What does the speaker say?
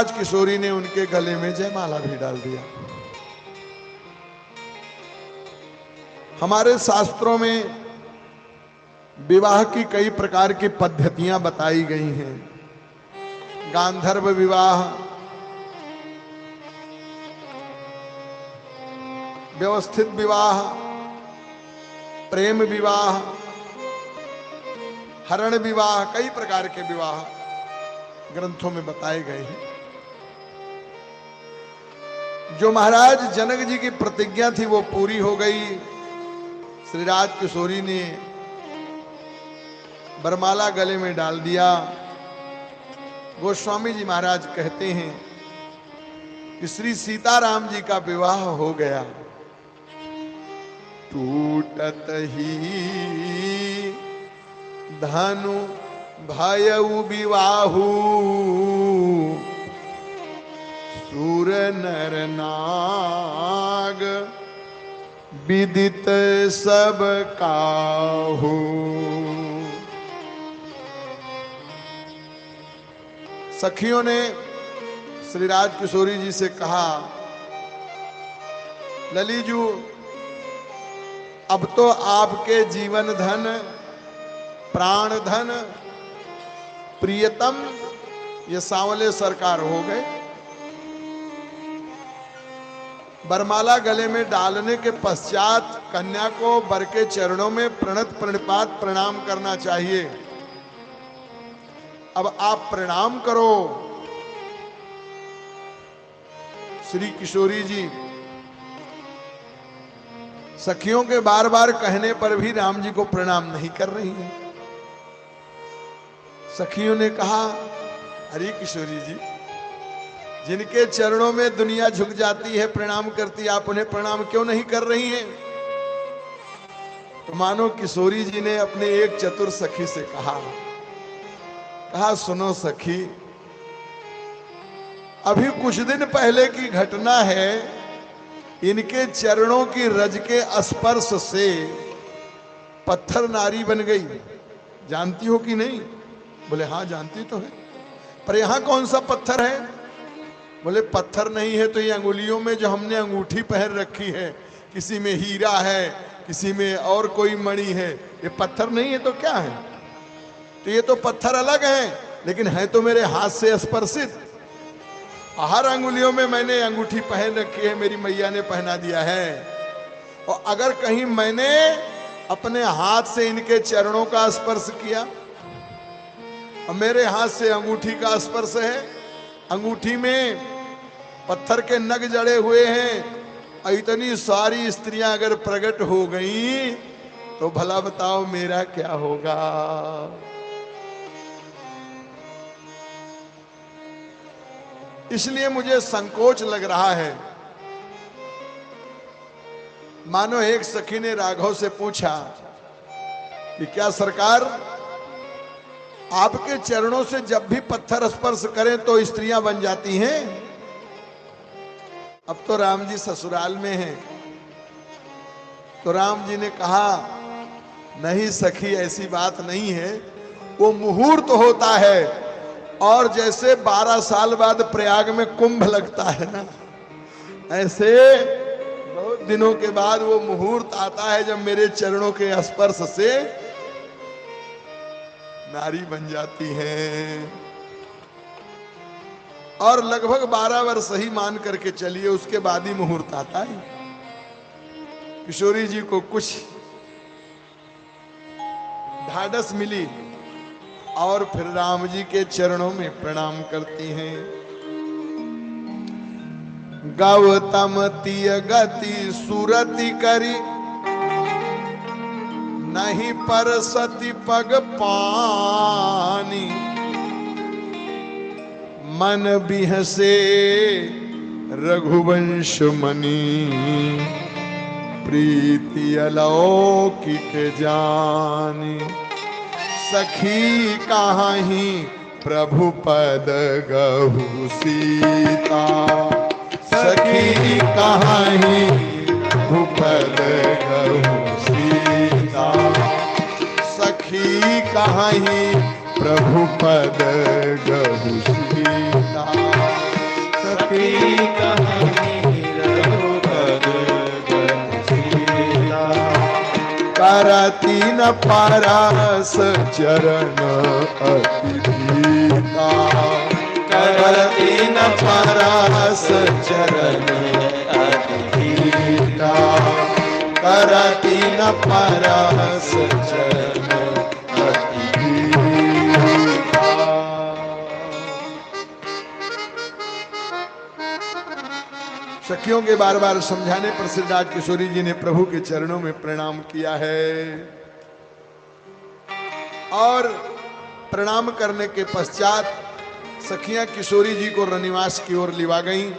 राज किशोरी ने उनके गले में जयमाला भी डाल दिया। हमारे शास्त्रों में विवाह की कई प्रकार की पद्धतियां बताई गई हैं। गांधर्व विवाह, व्यवस्थित विवाह, प्रेम विवाह, हरण विवाह, कई प्रकार के विवाह ग्रंथों में बताए गए हैं। जो महाराज जनक जी की प्रतिज्ञा थी वो पूरी हो गई। श्री राज किशोरी ने बरमाला गले में डाल दिया। गोस्वामी जी महाराज कहते हैं कि श्री सीताराम जी का विवाह हो गया। टूटत ही धनु भयउ विवाहु, सूर नर नाग विदित सब काहू। सखियों ने श्री राज किशोरी जी से कहा, ललीजू अब तो आपके जीवन धन, प्राण धन, प्रियतम ये सांवले सरकार हो गए। बरमाला गले में डालने के पश्चात कन्या को वर के चरणों में प्रणत प्रणिपात प्रणाम करना चाहिए। अब आप प्रणाम करो। श्री किशोरी जी सखियों के बार बार कहने पर भी राम जी को प्रणाम नहीं कर रही है। सखियों ने कहा, अरे किशोरी जी, जिनके चरणों में दुनिया झुक जाती है, प्रणाम करती, आप उन्हें प्रणाम क्यों नहीं कर रही हैं? तो मानो किशोरी जी ने अपने एक चतुर सखी से कहा, सुनो सखी, अभी कुछ दिन पहले की घटना है। इनके चरणों की रज के स्पर्श से पत्थर नारी बन गई। जानती हो कि नहीं? बोले हाँ जानती तो है, पर यहां कौन सा पत्थर है? बोले पत्थर नहीं है तो ये अंगुलियों में जो हमने अंगूठी पहन रखी है, किसी में हीरा है, किसी में और कोई मणि है, ये पत्थर नहीं है तो क्या है? तो ये तो पत्थर अलग है, लेकिन है तो मेरे हाथ से स्पर्शित। हर अंगुलियों में मैंने अंगूठी पहन रखी है, मेरी मैया ने पहना दिया है। और अगर कहीं मैंने अपने हाथ से इनके चरणों का स्पर्श किया, और मेरे हाथ से अंगूठी का स्पर्श है, अंगूठी में पत्थर के नग जड़े हुए हैं, इतनी सारी स्त्रियां अगर प्रकट हो गई तो भला बताओ मेरा क्या होगा? इसलिए मुझे संकोच लग रहा है। मानो एक सखी ने राघव से पूछा कि क्या सरकार, आपके चरणों से जब भी पत्थर स्पर्श करें तो स्त्रियां बन जाती हैं? अब तो राम जी ससुराल में हैं। तो राम जी ने कहा, नहीं सखी, ऐसी बात नहीं है। वो मुहूर्त होता है, और जैसे 12 साल बाद प्रयाग में कुंभ लगता है ना, ऐसे बहुत दिनों के बाद वो मुहूर्त आता है जब मेरे चरणों के स्पर्श से नारी बन जाती है। और लगभग 12 वर्ष ही मान करके चलिए, उसके बाद ही मुहूर्त आता है। किशोरी जी को कुछ ढाढ़स मिली और फिर राम जी के चरणों में प्रणाम करती हैं। गौतम तिय गति सुरति करी, नहीं पर सती पग पानी। मन बिहसे रघुवंश मणि, प्रीति अलौकिक जानी। सखी कहाही प्रभु पद गहु सीता, सखी कहाही प्रभु पद गहु सीता। सखी कहाही प्रभु पद गहु सीता। की कहानी रघुपति सीता। करती न पारस चरण अति भीता। करती न पारस चरण अति भीता। करती न पारस चरण अति भीता। सखियों के बार बार समझाने पर श्री राज किशोरी जी ने प्रभु के चरणों में प्रणाम किया है और प्रणाम करने के पश्चात सखियां किशोरी जी को रनिवास की ओर लिवा गईं।